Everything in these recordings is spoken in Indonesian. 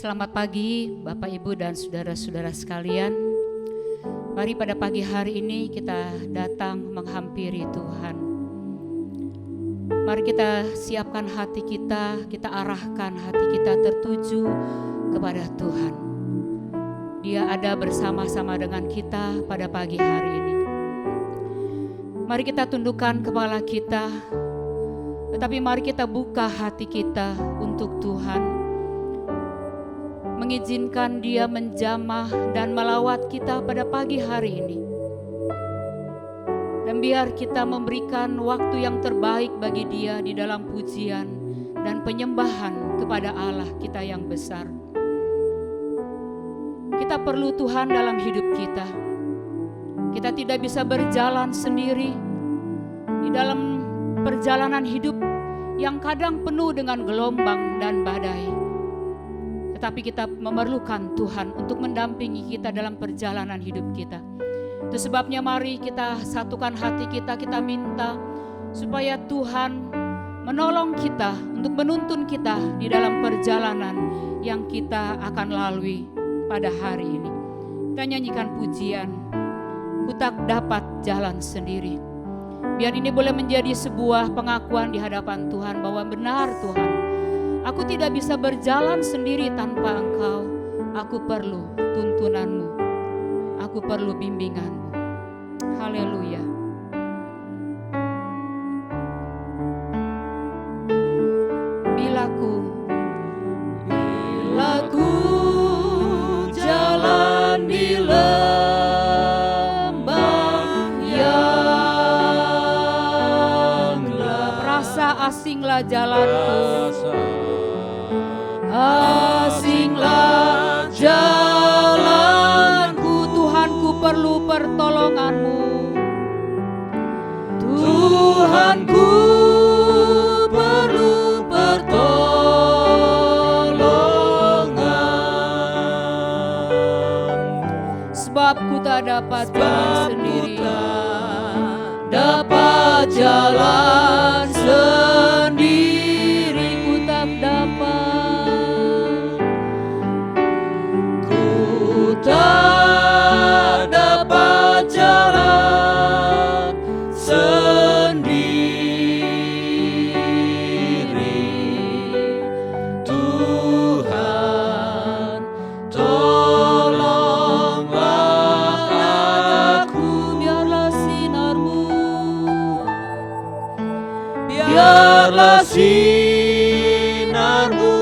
Selamat pagi Bapak Ibu dan saudara-saudara sekalian. Mari pada pagi hari ini kita datang menghampiri Tuhan. Mari kita siapkan hati kita arahkan hati kita tertuju kepada Tuhan. Dia ada bersama-sama dengan kita pada pagi hari ini. Mari kita tundukkan kepala kita, tetapi mari kita buka hati kita untuk Tuhan. Mengizinkan Dia menjamah dan melawat kita pada pagi hari ini. Dan biar kita memberikan waktu yang terbaik bagi Dia di dalam pujian dan penyembahan kepada Allah kita yang besar. Kita perlu Tuhan dalam hidup kita. Kita tidak bisa berjalan sendiri di dalam perjalanan hidup yang kadang penuh dengan gelombang dan badai. Tetapi kita memerlukan Tuhan untuk mendampingi kita dalam perjalanan hidup kita. Itu sebabnya mari kita satukan hati kita, kita minta supaya Tuhan menolong kita untuk menuntun kita di dalam perjalanan yang kita akan lalui pada hari ini. Kita nyanyikan pujian, ku tak dapat jalan sendiri. Biar ini boleh menjadi sebuah pengakuan di hadapan Tuhan bahwa benar Tuhan, aku tidak bisa berjalan sendiri tanpa Engkau. Aku perlu tuntunanmu. Aku perlu bimbinganmu. Haleluya. Bila ku jalan di lembah yang gelap, rasa asinglah jalanku. Asinglah jalanku, Tuhanku perlu pertolonganmu. Tuhanku perlu pertolongan. Sebab ku tak dapat jalan sendiri. Dapat jalan sendiri, ku tak dapat. Tak dapat jalan sendiri. Tuhan, tolonglah aku. Biarlah sinarmu, biarlah sinarmu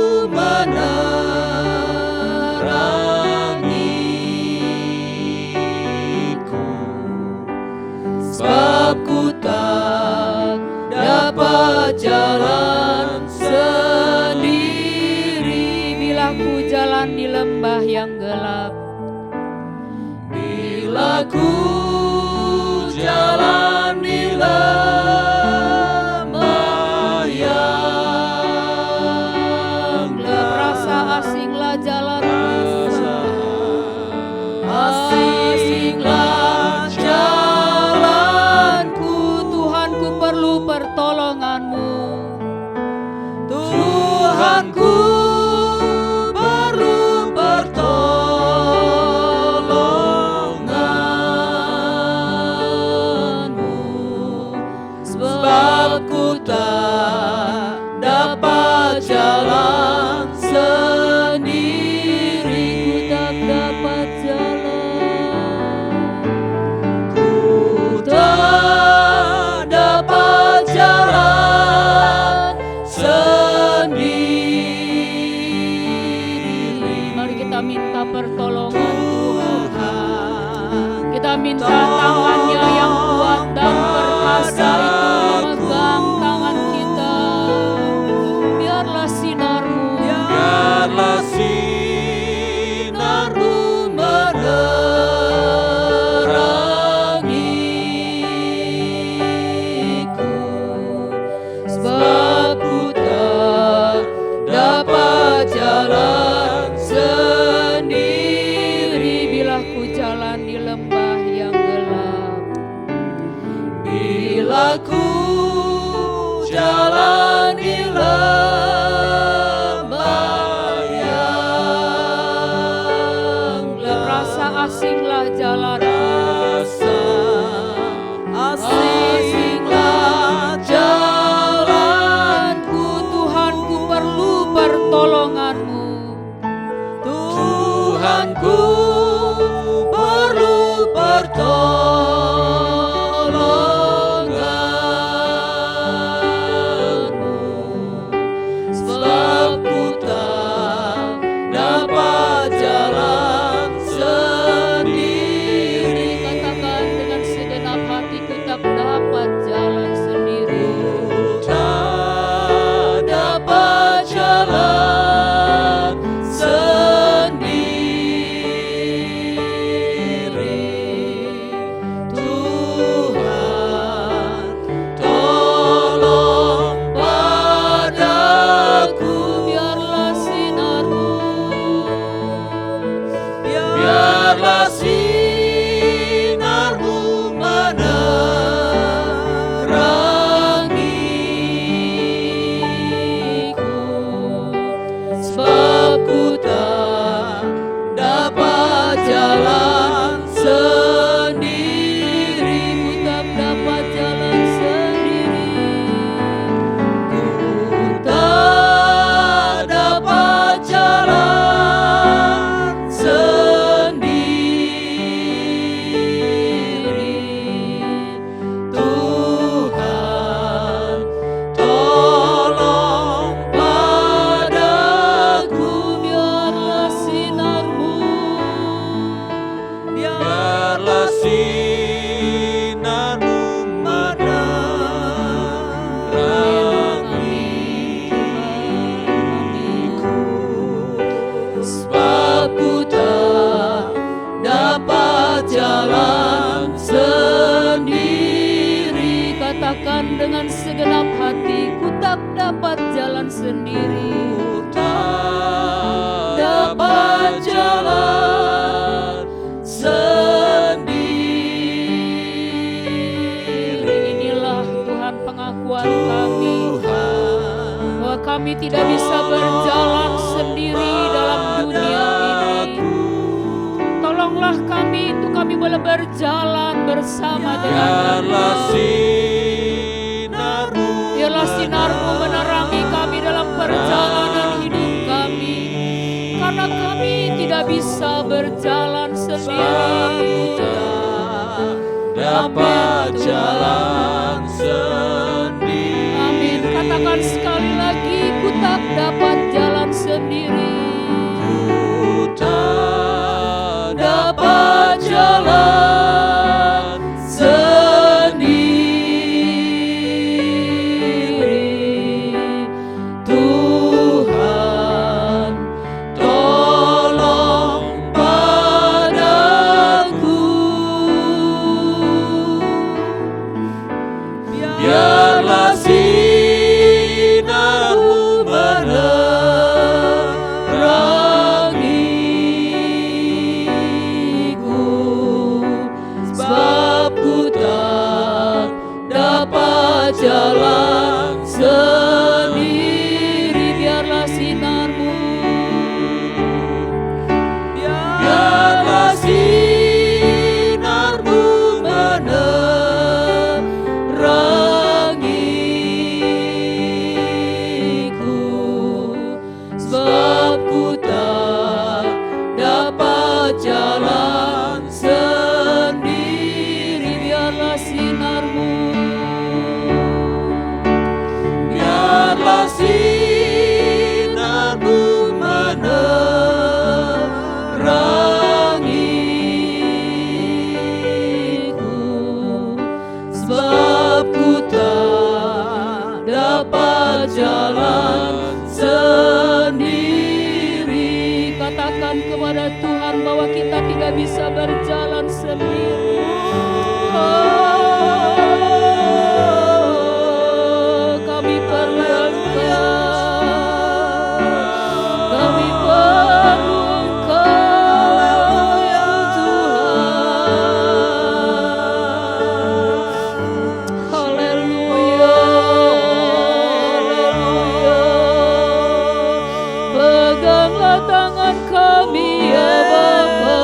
jalan sendiri. Bila ku jalan di lembah yang gelap, bila ku jalan di lembah yang gelap, rasa asinglah jalanku. Asinglah jalanku, Tuhanku perlu pertolonganmu. Tuhanku perlu pertolonganmu. Sebab ku tak dapat jalan sendiri. Ku tak dapat jalan. Ku tak dapat jalan sendiri. Mari kita minta pertolongan Tuhan. Kita minta tangannya yang kuat dan perkasa itu memegang tangan kita. Biarlah sinarmu, biarlah sinarmu menerangiku. Sebab ku tak dapat jalan sendiri. Bila ku jalan di lembah yang gelap, bila ku asinglah jalan. Asinglah jalanku, Tuhanku perlu pertolongan-Mu. Tuhanku perlu pertolongan-Mu, sebab ku tak dapat jalan sendiri. Katakan dengan segenap hati, ku tak dapat jalan sendiri. Ku tak dapat jalan sendiri. Tuhan, tolong padaku. Biarlah sinar-Mu, Biarlah sinar-Mu menerangiku, sebab ku tak dapat jalan sendiri. ku tak dapat jalan sendiri. Ku tak dapat jalan sendiri. Tuhan, tolong padaku. Biarlah sinar-Mu, Biarlah sinar-Mu menerangiku, sebab ku tak dapat jalan sendiri. katakan dengan segenap hati, ku tak dapat jalan sendiri. Ku tak dapat jalan sendiri. Inilah Tuhan pengakuan kami, Tuhan, bahwa kami tidak bisa berjalan sendiri dalam dunia ini. Tolonglah kami untuk kami boleh berjalan bersama dengan biarlah Engkau. sinar-Mu Biarlah sinar-Mu menerangi kami dalam perjalanan hidup kami, karena kami tidak bisa berjalan sendiri. dapat jalan sendiri. Amin. Katakan sekali lagi, ku tak dapat jalan sendiri. Ku tak dapat jalan sendiri. Tuhan, tolong padaku. Biarlah sinar-Mu menerangiku, sebab ku tak dapat jalan sendiri. Biarlah sinar-Mu, Biarlah sinar-Mu menerangiku, sebab ku tak dapat jalan sendiri. biarlah sinar-Mu, Biarlah sinar-Mu menerangiku, sebab ku tak dapat jalan sendiri. katakan kepada Tuhan bahwa kita tidak bisa berjalan sendiri. Kami perlu Engkau, kami perlu Engkau, Tuhan. Haleluya, haleluya. Peganglah tangan kami ya Bapa.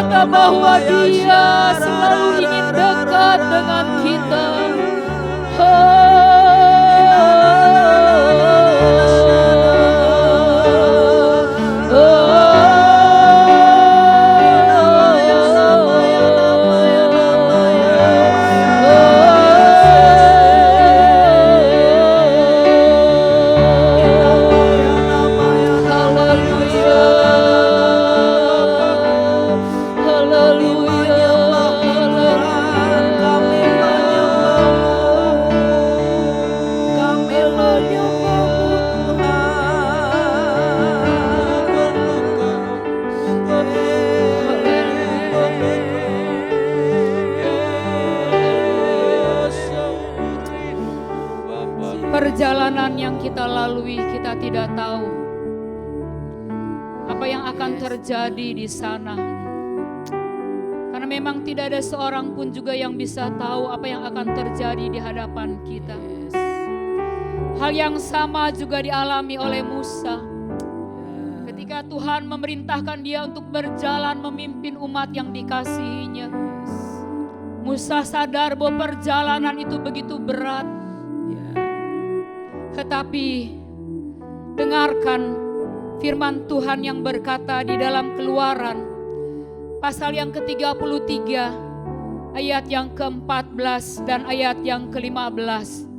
berkata bahwa Dia selalu ingin dekat dengan kita. Perjalanan yang kita lalui, kita tidak tahu apa yang akan terjadi di sana. Karena memang tidak ada seorang pun juga yang bisa tahu apa yang akan terjadi di hadapan kita. Hal yang sama juga dialami oleh Musa. Ketika Tuhan memerintahkan dia untuk berjalan memimpin umat yang dikasihinya. Musa sadar bahwa perjalanan itu begitu berat. Tetapi dengarkan firman Tuhan yang berkata di dalam Keluaran pasal yang ke-33 ayat yang ke-14 dan ayat yang ke-15.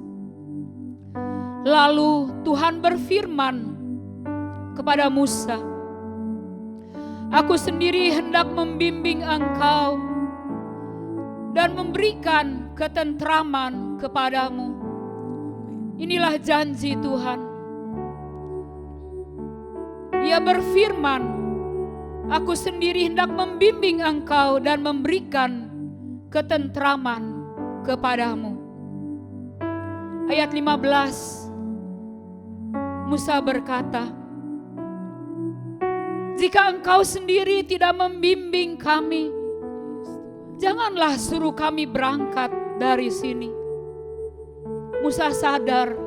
Lalu Tuhan berfirman kepada Musa, Aku sendiri hendak membimbing engkau dan memberikan ketentraman kepadamu. Inilah janji Tuhan. Dia berfirman, Aku sendiri hendak membimbing engkau dan memberikan ketentraman kepadamu. Ayat 15, Musa berkata, Jika engkau sendiri tidak membimbing kami, janganlah suruh kami berangkat dari sini. Musa sadar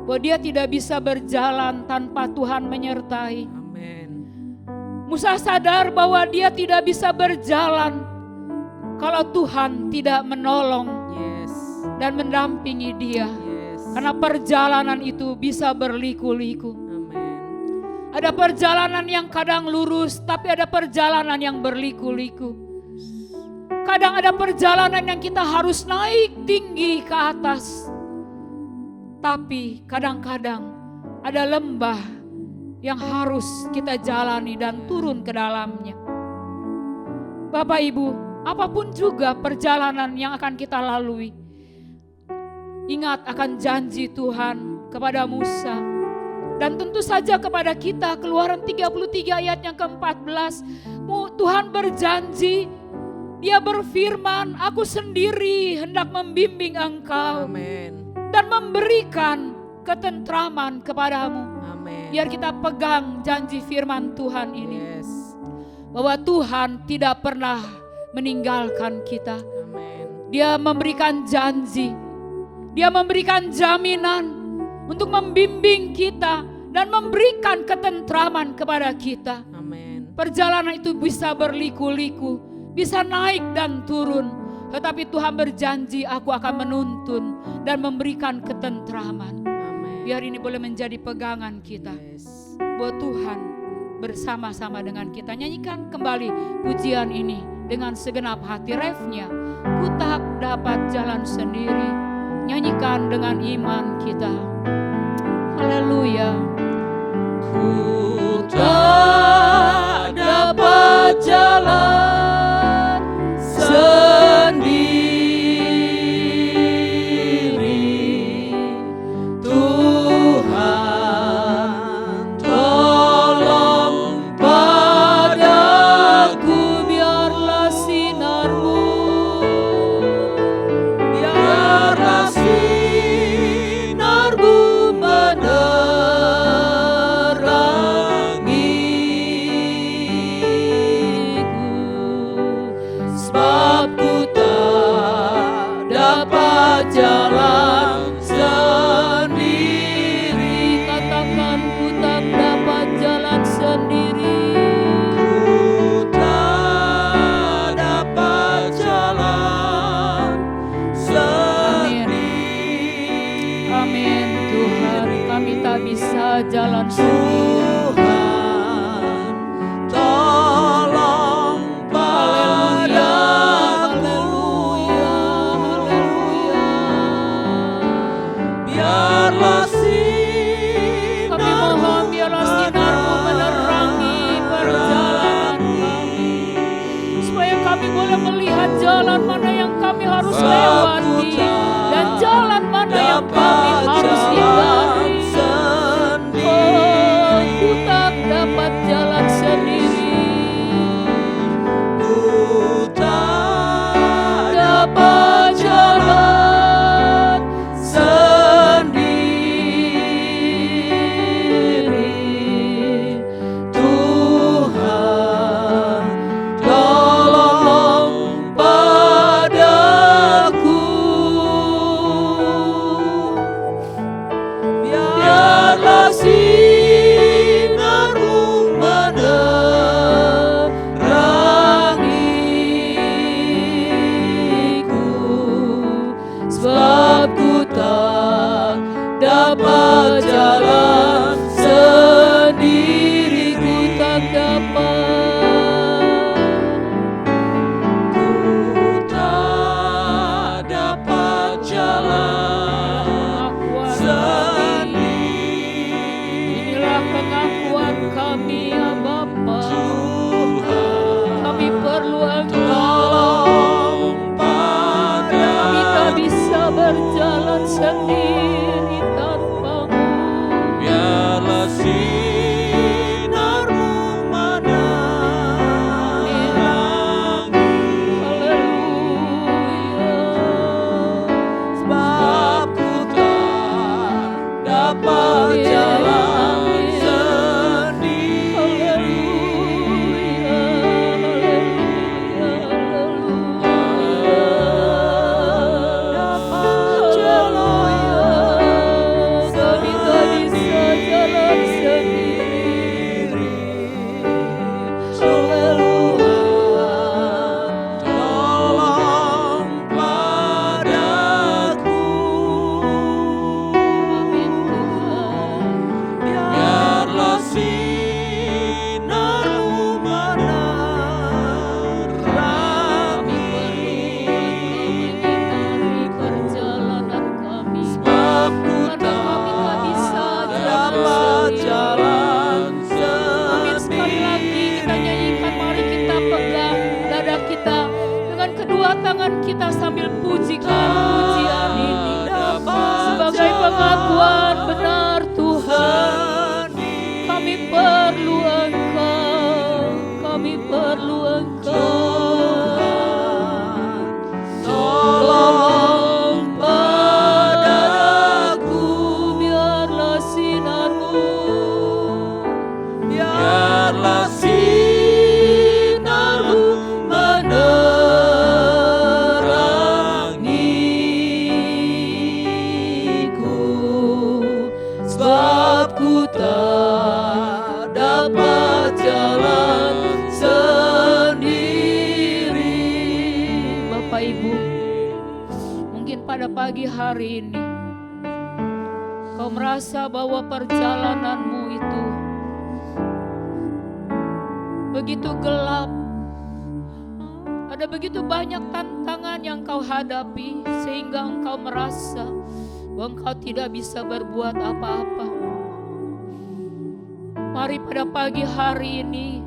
bahwa dia tidak bisa berjalan tanpa Tuhan menyertai. Amin. Musa sadar bahwa dia tidak bisa berjalan kalau Tuhan tidak menolong dan mendampingi dia. Karena perjalanan itu bisa berliku-liku. Ada perjalanan yang kadang lurus, tapi ada perjalanan yang berliku-liku. Kadang ada perjalanan yang kita harus naik tinggi ke atas. Tapi kadang-kadang ada lembah yang harus kita jalani dan turun ke dalamnya. Bapak Ibu, apapun juga perjalanan yang akan kita lalui, ingat akan janji Tuhan kepada Musa. Dan tentu saja kepada kita, Keluaran 33 ayat yang ke-14. Tuhan berjanji, Dia berfirman, Aku sendiri hendak membimbing engkau. Amin. Dan memberikan ketentraman kepadamu. Amin. Biar kita pegang janji firman Tuhan ini. Bahwa Tuhan tidak pernah meninggalkan kita. Amin. Dia memberikan janji. Dia memberikan jaminan untuk membimbing kita dan memberikan ketentraman kepada kita. Amin. Perjalanan itu bisa berliku-liku, bisa naik dan turun. Tetapi Tuhan berjanji, Aku akan menuntun dan memberikan ketentraman. Amin. Biar ini boleh menjadi pegangan kita. Bahwa Tuhan bersama-sama dengan kita. Nyanyikan kembali pujian ini dengan segenap hati. Refnya, Ku tak dapat jalan sendiri. Nyanyikan dengan iman kita. Haleluya. Ku tak dapat jalan sendiri, Tuhan tolong padaku, biarlah sinarmu, biarlah sinarmu menerangiku, sebab ku tak dapat jalan sendiri. Katakan, ku tak dapat jalan sendiri. Ku tak jalan mana yang kami harus lewati dan jalan mana yang kami harus hindari. Oh, ku tak dapat jalan sendiri, ku tak dapat jalan sendiri. Tuhan, tolong padaku, biarlah sinar-Mu menerangiku, sebab ku tak dapat jalan sendiri, ku tak dapat, ku tak dapat jalan sendiri. Inilah pengakuan kami ya Bapa. Kami perlu Engkau. Kami tak bisa berjalan sendiri tanpa-Mu. Biarlah sinar-Mu menerangi, Haleluya. sebab ku tak dapat jalan sendiri. Dapat jalan Kami tak bisa jalan sendiri. Tuhan, tolong padaku, Amin Tuhan. biarlah sinar-Mu menerangi, Mengitari perjalanan kami. sebab ku Karena kami tak bisa dapat jalan Amin. Sekali lagi kita nyanyikan, mari kita pegang dada kita dengan kedua tangan kita sambil pujikan pujian ini sebagai pengakuan benar Tuhan. Kami perlu Engkau, kami perlu Engkau. Tolong padaku, Biarlah sinar-Mu, biarlah sinar-Mu menerangiku, sebab ku tak dapat jalan sendiri. Bapak Ibu, mungkin pada pagi hari ini kau merasa bahwa perjalananmu itu begitu gelap. Ada begitu banyak tantangan yang kau hadapi sehingga engkau merasa bahwa engkau tidak bisa berbuat apa-apa. Mari pada pagi hari ini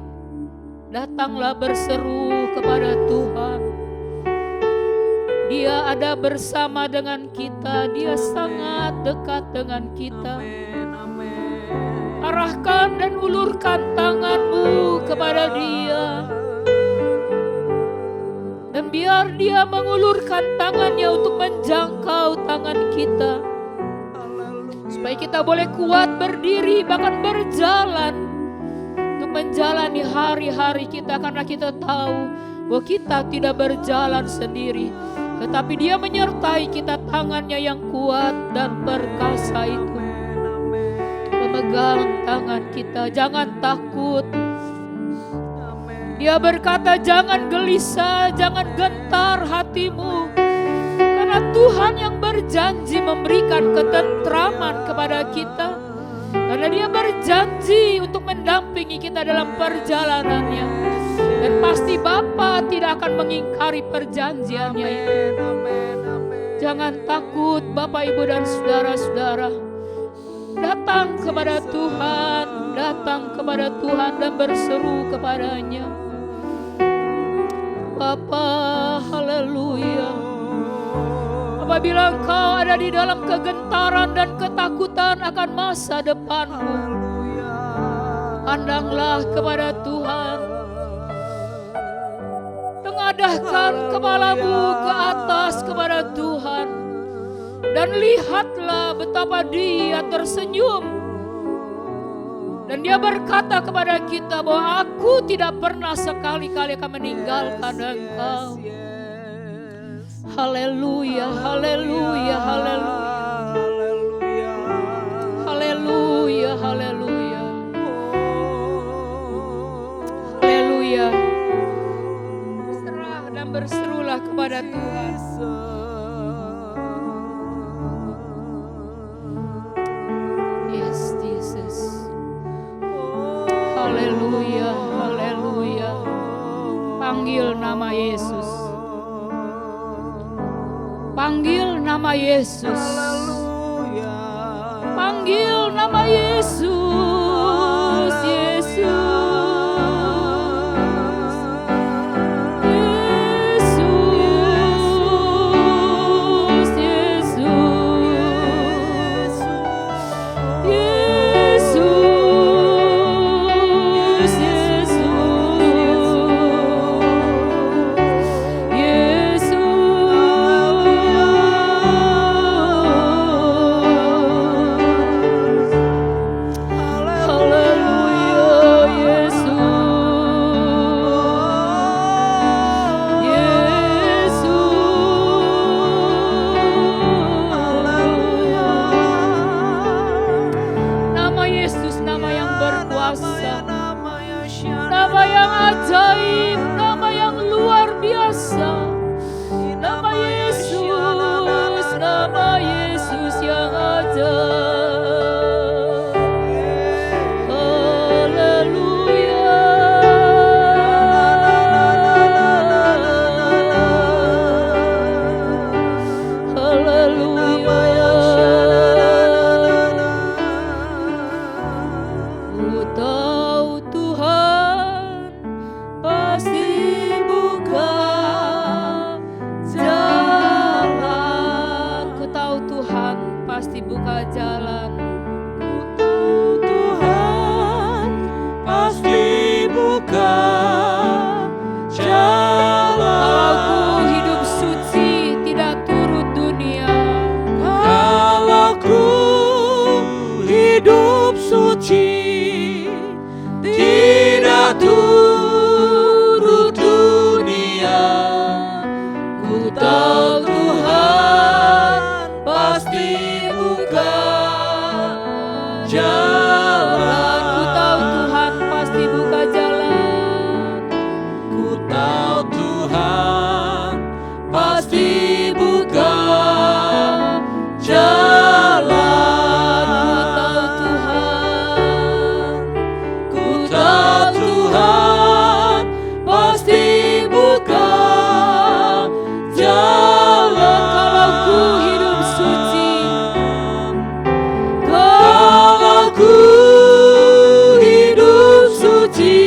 datanglah berseru kepada Tuhan. Dia ada bersama dengan kita, Dia sangat dekat dengan kita. Arahkan dan ulurkan tanganmu kepada Dia, dan biar Dia mengulurkan tangannya untuk menjangkau tangan kita, supaya kita boleh kuat berdiri bahkan berjalan untuk menjalani hari-hari kita. Karena kita tahu bahwa kita tidak berjalan sendiri, tetapi Dia menyertai kita, tangannya yang kuat dan perkasa itu memegang tangan kita. Jangan takut. Dia berkata, jangan gelisah, jangan gentar hatimu, karena Tuhan yang berjanji memberikan ketentraman kepada kita. Karena Dia berjanji untuk mendampingi kita dalam perjalanannya, dan pasti Bapa tidak akan mengingkari perjanjiannya itu. Jangan takut Bapak, Ibu, dan saudara-saudara. Datang kepada Tuhan, datang kepada Tuhan dan berseru kepadanya. Bapa. Haleluya. Apabila engkau ada di dalam kegentaran dan ketakutan akan masa depanmu, pandanglah kepada Tuhan. Tengadahkan kepalamu ke atas kepada Tuhan dan lihatlah betapa Dia tersenyum. Dan Dia berkata kepada kita bahwa aku tidak pernah sekali-kali akan meninggalkan engkau. Haleluya, haleluya, haleluya. Haleluya, haleluya. Haleluya. Berserah dan berserulah kepada Tuhan. Yes, Jesus. Haleluya, haleluya. Panggil nama Yesus. Panggil nama Yesus. Panggil nama Yesus. Yesus. Yesus. Yesus. Nama Yesus, nama yang berkuasa, nama yang ajaib, nama yang luar biasa. Nama Yesus, nama Yesus yang ajaib. Haleluya. Ku tahu Tuhan pasti buka jalan. Ku tahu Tuhan pasti buka jalan. Ku tahu Tuhan pasti buka jalan. Kalau ku hidup suci tidak turut dunia. Kalau ku hidup suci tidak turut dunia, ku tahu Tuhan pasti buka jalan. Ku tahu Tuhan pasti buka jalan. Ku tahu Tuhan pasti buka jalan. Ku tahu Tuhan pasti buka jalan. Kalau ku hidup suci, Kalau ku hidup suci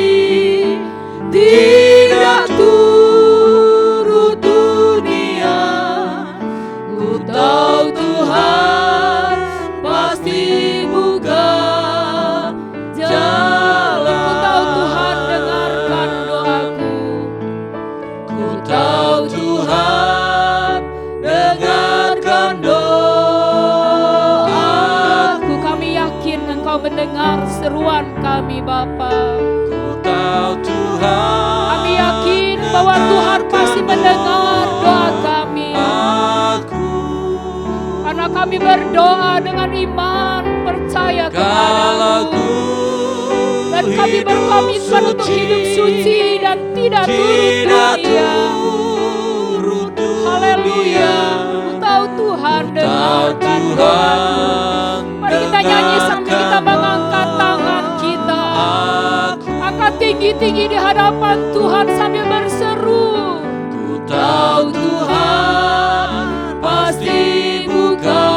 tidak turut dunia, ku tahu Tuhan pasti buka jalan. ku tahu Tuhan dengarkan doaku. Ku tahu Tuhan dengarkan doaku. Kami yakin Engkau mendengar seruan kami, Bapa. Ku tahu Tuhan. Kami yakin bahwa Tuhan pasti mendengar doa kami. Aku Karena kami berdoa dengan iman, percaya kalau kepadamu. ku Dan kami berkomitmen untuk hidup suci dan tidak turut dunia. Haleluya. Ku tahu Tuhan dengarkan doaku. Mari kita nyanyi sambil kita mengangkat tangan kita. Angkat tinggi-tinggi di hadapan Tuhan sambil berseru. Ku tahu Tuhan pasti buka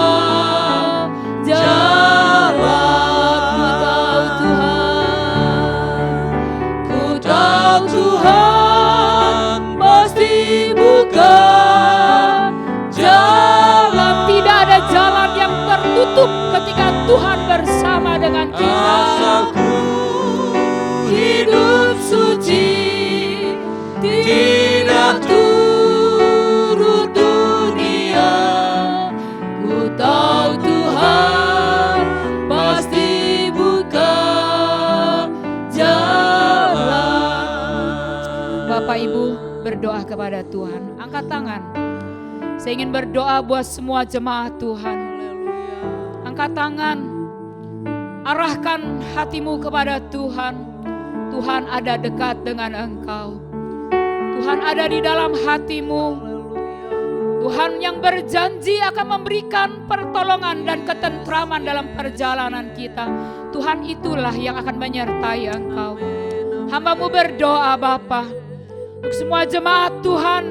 jalan. Ku tahu Tuhan. Ku tahu Tuhan pasti Bapak Ibu berdoa kepada Tuhan. Angkat tangan. Saya ingin berdoa buat semua jemaat Tuhan. Angkat tangan. Arahkan hatimu kepada Tuhan. Tuhan ada dekat dengan engkau. Tuhan ada di dalam hatimu. Tuhan yang berjanji akan memberikan pertolongan dan ketentraman dalam perjalanan kita. Tuhan itulah yang akan menyertai engkau. Hamba-Mu berdoa Bapa, untuk semua jemaat Tuhan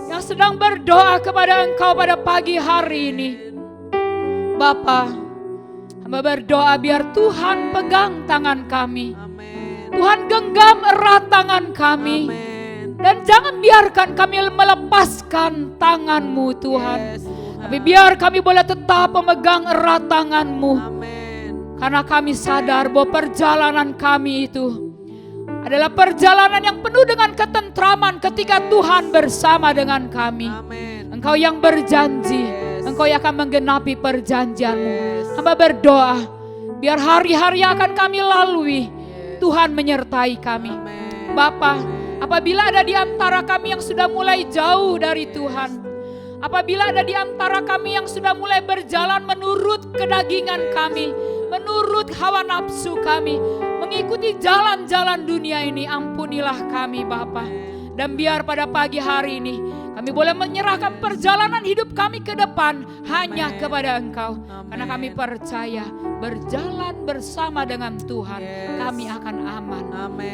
yang sedang berdoa kepada engkau pada pagi hari ini. Bapa, hamba berdoa biar Tuhan pegang tangan kami. Tuhan genggam erat tangan kami. Dan jangan biarkan kami melepaskan tangan-Mu Tuhan. Tapi biar kami boleh tetap memegang erat tangan-Mu. Karena kami sadar bahwa perjalanan kami itu adalah perjalanan yang penuh dengan ketentraman ketika Tuhan bersama dengan kami. Engkau yang berjanji, Engkau yang akan menggenapi perjanjian-Mu. Hamba berdoa, biar hari-hari yang akan kami lalui, Tuhan menyertai kami. Bapa, apabila ada di antara kami yang sudah mulai jauh dari Tuhan, apabila ada di antara kami yang sudah mulai berjalan menurut kedagingan kami, menurut hawa nafsu kami, mengikuti jalan-jalan dunia ini, ampunilah kami Bapa. Dan biar pada pagi hari ini kami boleh menyerahkan perjalanan hidup kami ke depan hanya kepada Engkau. Karena kami percaya berjalan bersama dengan Tuhan, kami akan aman.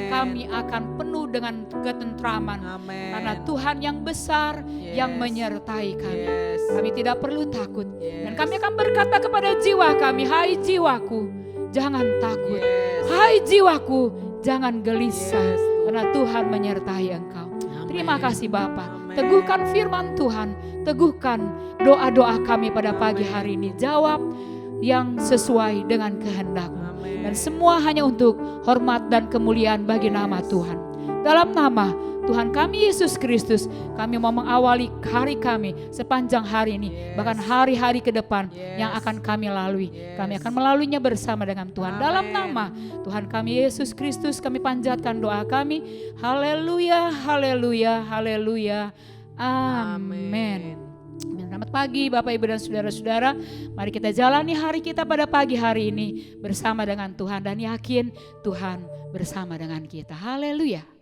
Kami akan penuh dengan ketentraman. Karena Tuhan yang besar yang menyertai kami. Kami tidak perlu takut. Dan kami akan berkata kepada jiwa kami, hai jiwaku, jangan takut. Hai jiwaku, jangan gelisah. Karena Tuhan menyertai engkau. Terima kasih Bapa. Teguhkan firman Tuhan. Teguhkan doa-doa kami pada pagi hari ini. Jawab yang sesuai dengan kehendak-Mu. Dan semua hanya untuk hormat dan kemuliaan bagi nama Tuhan. Dalam nama Tuhan kami Yesus Kristus, kami mau mengawali hari kami sepanjang hari ini, bahkan hari-hari ke depan yang akan kami lalui. Kami akan melaluinya bersama dengan Tuhan. Dalam nama Tuhan kami Yesus Kristus, kami panjatkan doa kami. Haleluya, haleluya, haleluya. Amin. Selamat pagi Bapak Ibu dan saudara-saudara. Mari kita jalani hari kita pada pagi hari ini bersama dengan Tuhan dan yakin Tuhan bersama dengan kita. Haleluya.